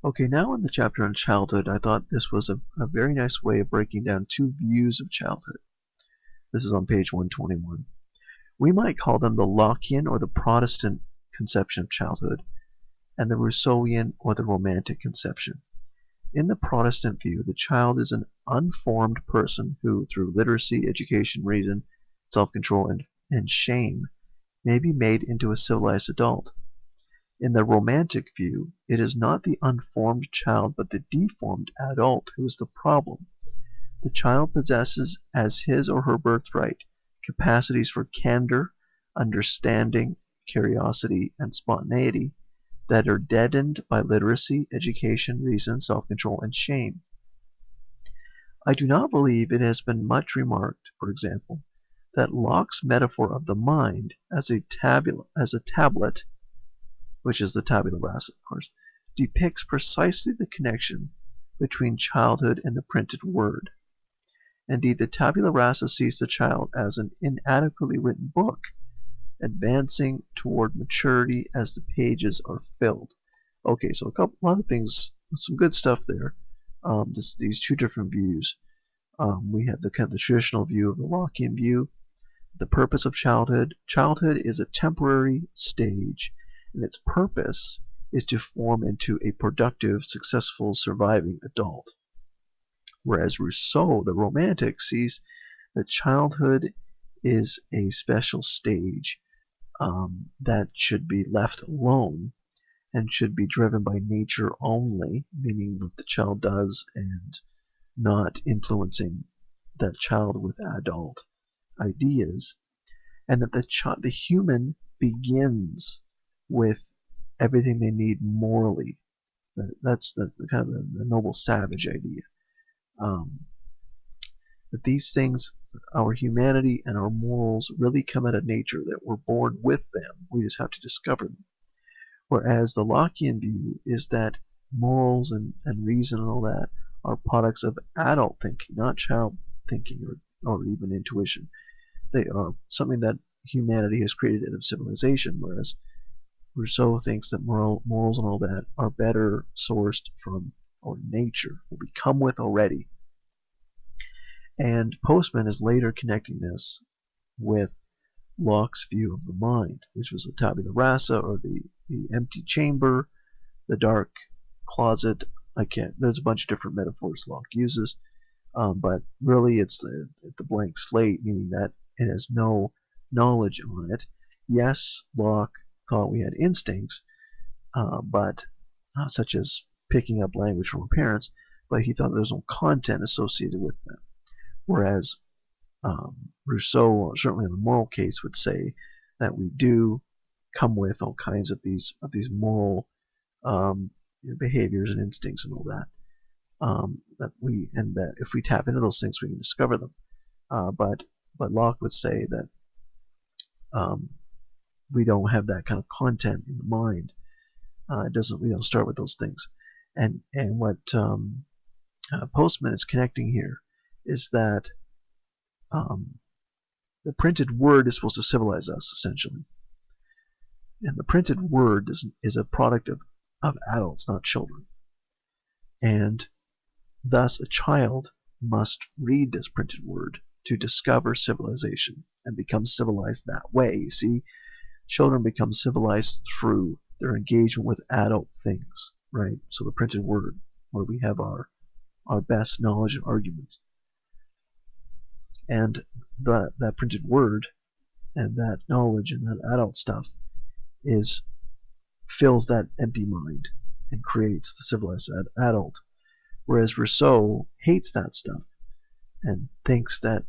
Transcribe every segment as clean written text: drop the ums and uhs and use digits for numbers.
Okay, now in the chapter on childhood, I thought this was a very nice way of breaking down two views of childhood. This is on page 121. We might call them the Lockean or the Protestant conception of childhood, and the Rousseauian or the Romantic conception. In the Protestant view, the child is an unformed person who, through literacy, education, reason, self-control, and shame, may be made into a civilized adult. In the Romantic view, it is not the unformed child but the deformed adult who is the problem. The child possesses as his or her birthright capacities for candor, understanding, curiosity, and spontaneity that are deadened by literacy, education, reason, self-control, and shame. I do not believe it has been much remarked, for example, that Locke's metaphor of the mind as a tablet, which is the tabula rasa, of course, depicts precisely the connection between childhood and the printed word. Indeed, the tabula rasa sees the child as an inadequately written book, advancing toward maturity as the pages are filled. Okay, so a lot of things, some good stuff there. These two different views. We have the kind of the traditional view of the Lockean view. The purpose of childhood. Childhood is a temporary stage, and its purpose is to form into a productive, successful, surviving adult. Whereas Rousseau, the Romantic, sees that childhood is a special stage that should be left alone and should be driven by nature only, meaning what the child does and not influencing that child with adult ideas, and that the human begins with everything they need morally. That's the kind of the noble savage idea. That these things, our humanity and our morals, really come out of nature, that we're born with them. We just have to discover them. Whereas the Lockean view is that morals and reason and all that are products of adult thinking, not child thinking or even intuition. They are something that humanity has created out of civilization, whereas Rousseau thinks that morals and all that are better sourced from our nature, what we come with already. And Postman is later connecting this with Locke's view of the mind, which was the tabula rasa, or the empty chamber, the dark closet. There's a bunch of different metaphors Locke uses, but really it's the blank slate, meaning that it has no knowledge on it. Yes, Locke thought we had instincts, but such as picking up language from our parents, but he thought there was no content associated with them. Whereas Rousseau, certainly in the moral case, would say that we do come with all kinds of these moral behaviors and instincts and all that. That if we tap into those things, we can discover them. But Locke would say that we don't have that kind of content in the mind. We don't start with those things. And what Postman is connecting here is that the printed word is supposed to civilize us, essentially. And the printed word is a product of adults, not children. And thus a child must read this printed word to discover civilization and become civilized that way. You see, children become civilized through their engagement with adult things, right? So the printed word, where we have our best knowledge and arguments. And that printed word and that knowledge and that adult stuff fills that empty mind and creates the civilized adult. Whereas Rousseau hates that stuff and thinks that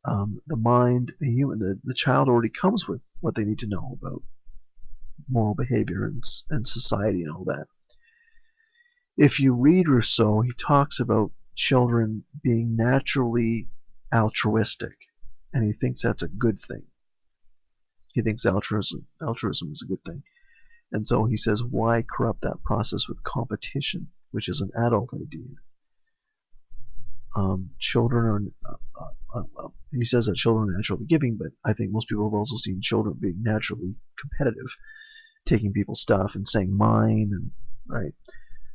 the mind, the child already comes with what they need to know about moral behavior and society and all that. If you read Rousseau, he talks about children being naturally altruistic, and he thinks that's a good thing. He thinks altruism is a good thing. And so he says, why corrupt that process with competition, which is an adult idea? Children are, well, he says that children are naturally giving, but I think most people have also seen children being naturally competitive, taking people's stuff and saying mine, right?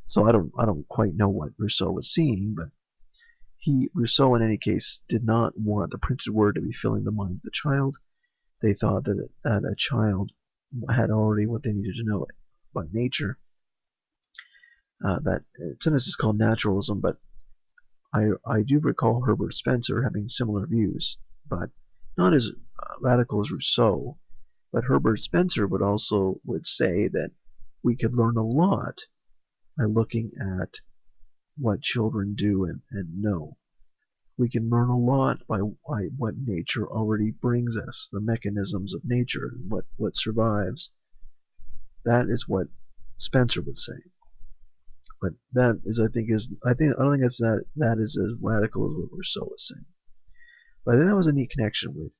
So I don't quite know what Rousseau was seeing, but Rousseau in any case did not want the printed word to be filling the mind of the child. They thought that a child had already what they needed to know by nature. That tennis is called naturalism, but I do recall Herbert Spencer having similar views, but not as radical as Rousseau. But Herbert Spencer would say that we could learn a lot by looking at what children do and know. We can learn a lot by what nature already brings us, the mechanisms of nature, what survives. That is what Spencer would say. But that is, I don't think that is as radical as what Rousseau was saying. But I think that was a neat connection with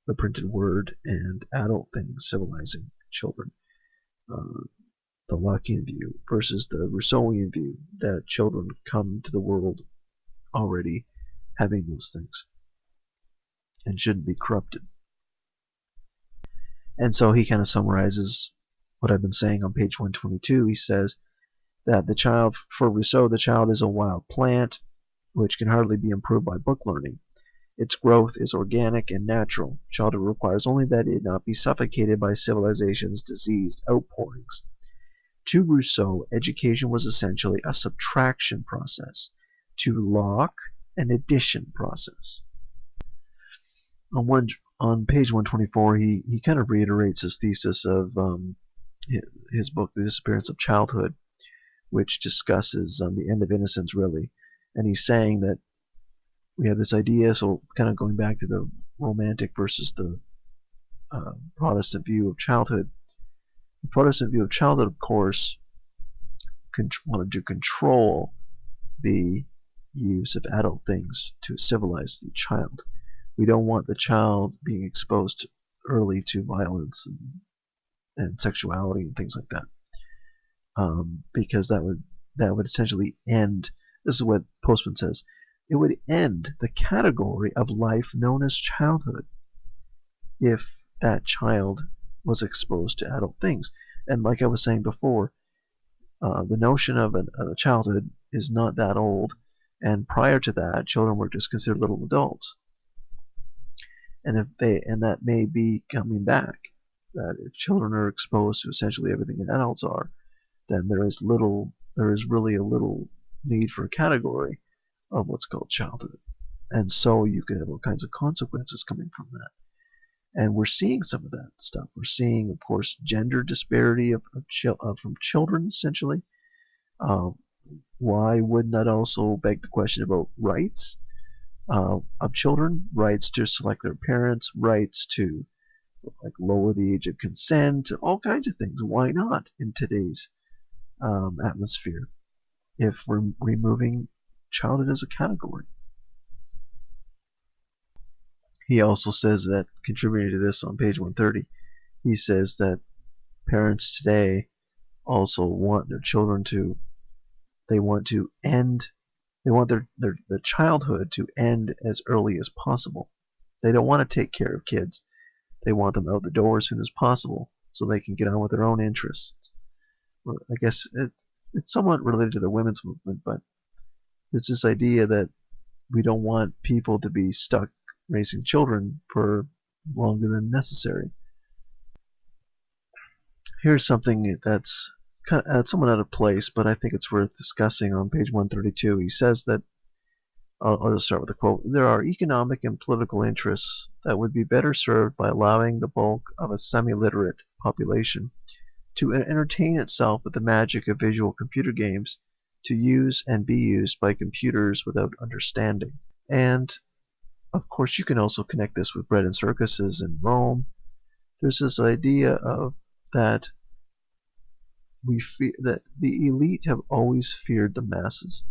the printed word and adult things civilizing children. The Lockean view versus the Rousseauian view that children come to the world already having those things and shouldn't be corrupted. And so he kind of summarizes what I've been saying on page 122. He says that for Rousseau, the child is a wild plant which can hardly be improved by book learning. Its growth is organic and natural. Childhood requires only that it not be suffocated by civilization's diseased outpourings. To Rousseau, education was essentially a subtraction process. To Locke, an addition process. On page 124, he kind of reiterates his thesis of his book, The Disappearance of Childhood, which discusses the end of innocence, really. And he's saying that we have this idea, so kind of going back to the romantic versus the Protestant view of childhood. The Protestant view of childhood, of course, wanted to control the use of adult things to civilize the child. We don't want the child being exposed early to violence and sexuality and things like that, because that would essentially end. This is what Postman says. It would end the category of life known as childhood if that child was exposed to adult things. And like I was saying before, the notion of a childhood is not that old, and prior to that, children were just considered little adults. And that may be coming back. That if children are exposed to essentially everything that adults are, then there is really a little need for a category of what's called childhood. And so you can have all kinds of consequences coming from that. And we're seeing some of that stuff. We're seeing, of course, gender disparity from children, essentially. Why wouldn't that also beg the question about rights of children? Rights to select their parents, rights to lower the age of consent, all kinds of things. Why not in today's atmosphere if we're removing childhood as a category? He also says that, contributing to this on page 130, he says that parents today also want their children to, they want their childhood to end as early as possible. They don't want to take care of kids. They want them out the door as soon as possible so they can get on with their own interests. Well, I guess it's somewhat related to the women's movement, but it's this idea that we don't want people to be stuck raising children for longer than necessary. Here's something that's somewhat out of place, but I think it's worth discussing on page 132. He says that, I'll just start with a quote, there are economic and political interests that would be better served by allowing the bulk of a semi-literate population to entertain itself with the magic of visual computer games, to use and be used by computers without understanding. And of course, you can also connect this with bread and circuses in Rome. There's this idea of that that the elite have always feared the masses,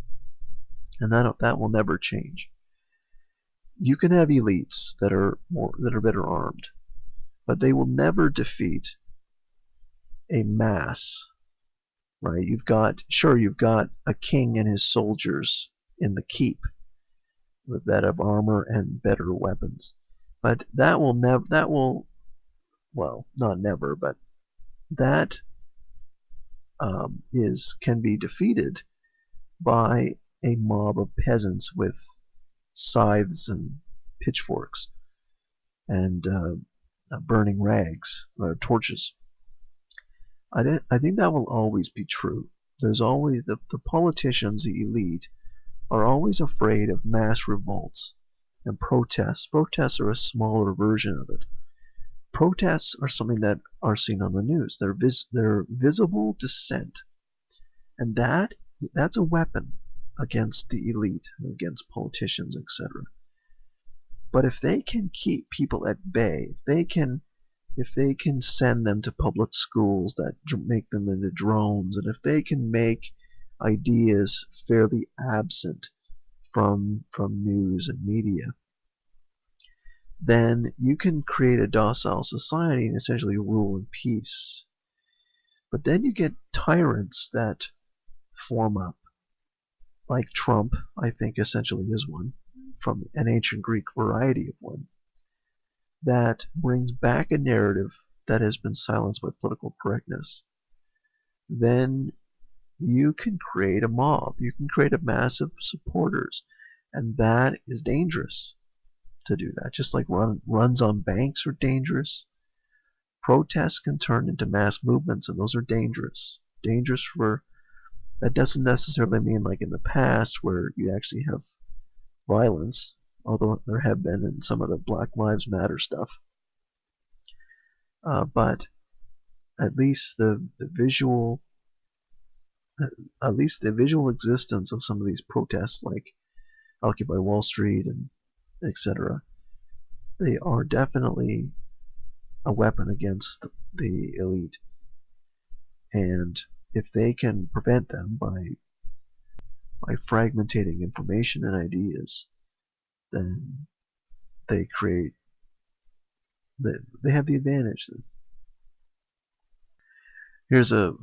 and that will never change. You can have elites that are better armed, but they will never defeat a mass. Right? You've got a king and his soldiers in the keep that have armor and better weapons, but that can be defeated by a mob of peasants with scythes and pitchforks and burning rags or torches. I think that will always be true. There's always the politicians, the elite, are always afraid of mass revolts and protests. Protests are a smaller version of it. Protests are something that are seen on the news. They're visible dissent, and that's a weapon against the elite, against politicians, etc. But if they can keep people at bay, if they can send them to public schools that make them into drones, and if they can make ideas fairly absent from news and media, then you can create a docile society and essentially rule in peace. But then you get tyrants that form up, like Trump, I think essentially is one, from an ancient Greek variety of one, that brings back a narrative that has been silenced by political correctness. Then you can create a mob. You can create a mass of supporters, and that is dangerous to do that. Just like runs on banks are dangerous, protests can turn into mass movements, and those are dangerous. Dangerous for that doesn't necessarily mean like in the past where you actually have violence, although there have been in some of the Black Lives Matter stuff. But at least the visual existence of some of these protests, like Occupy Wall Street and etc., they are definitely a weapon against the elite. And if they can prevent them by fragmentating information and ideas, then they have the advantage. Here's a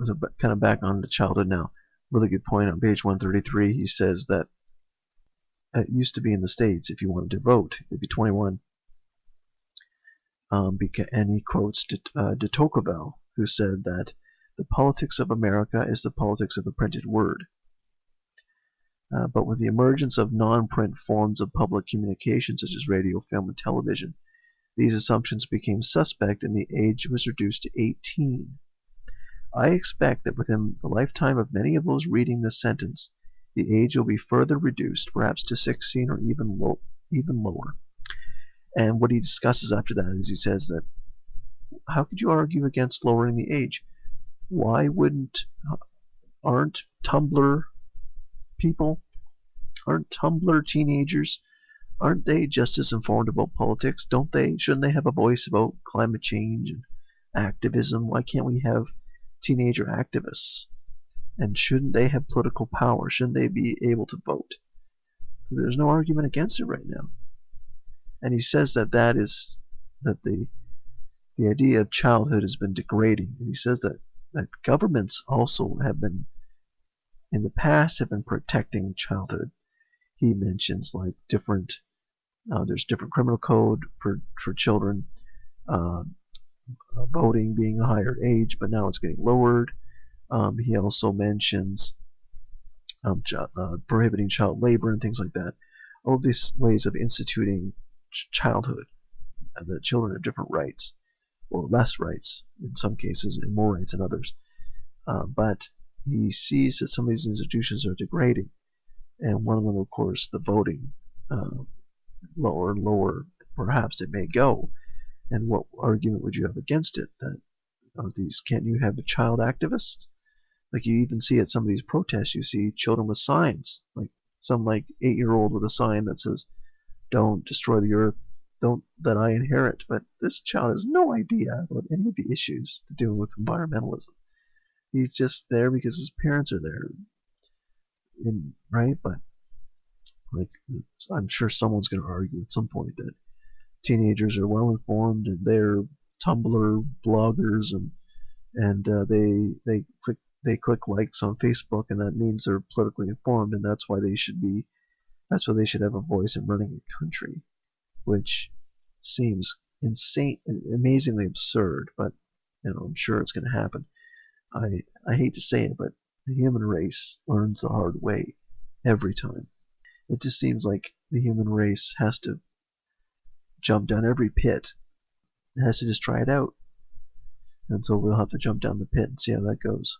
kind of back on to childhood now. Really good point on page 133. He says that it used to be in the States, if you wanted to vote, it'd be 21. And he quotes de Tocqueville, who said that the politics of America is the politics of the printed word. But with the emergence of non-print forms of public communication, such as radio, film, and television, these assumptions became suspect and the age was reduced to 18. I expect that within the lifetime of many of those reading this sentence, the age will be further reduced, perhaps to 16 or even lower. And what he discusses after that is he says that how could you argue against lowering the age? Why aren't Tumblr people, aren't Tumblr teenagers, aren't they just as informed about politics? Shouldn't they have a voice about climate change and activism? Why can't we have teenager activists? And shouldn't they have political power? Shouldn't they be able to vote? There's no argument against it right now. And he says that the idea of childhood has been degrading. And he says that governments also have been, in the past, have been protecting childhood. He mentions like there's different criminal code for children, voting being a higher age, but now it's getting lowered. He also mentions prohibiting child labor and things like that. All these ways of instituting childhood, and that children have different rights, or less rights in some cases, and more rights in others. But he sees that some of these institutions are degrading, and one of them, of course, the voting. Lower and lower, perhaps it may go. And what argument would you have against it? Can't you have the child activists? Like you even see at some of these protests, you see children with signs, like some 8-year-old with a sign that says, "Don't destroy the earth, don't that I inherit." But this child has no idea about any of the issues to do with environmentalism. He's just there because his parents are there, right? But I'm sure someone's going to argue at some point that teenagers are well informed and they're Tumblr bloggers and they click likes on Facebook, and that means they're politically informed, and that's why they should have a voice in running a country, which seems insane, amazingly absurd. But I'm sure it's going to happen. I hate to say it, but the human race learns the hard way every time. It just seems like the human race has to jump down every pit. It has to just try it out. And so we'll have to jump down the pit and see how that goes.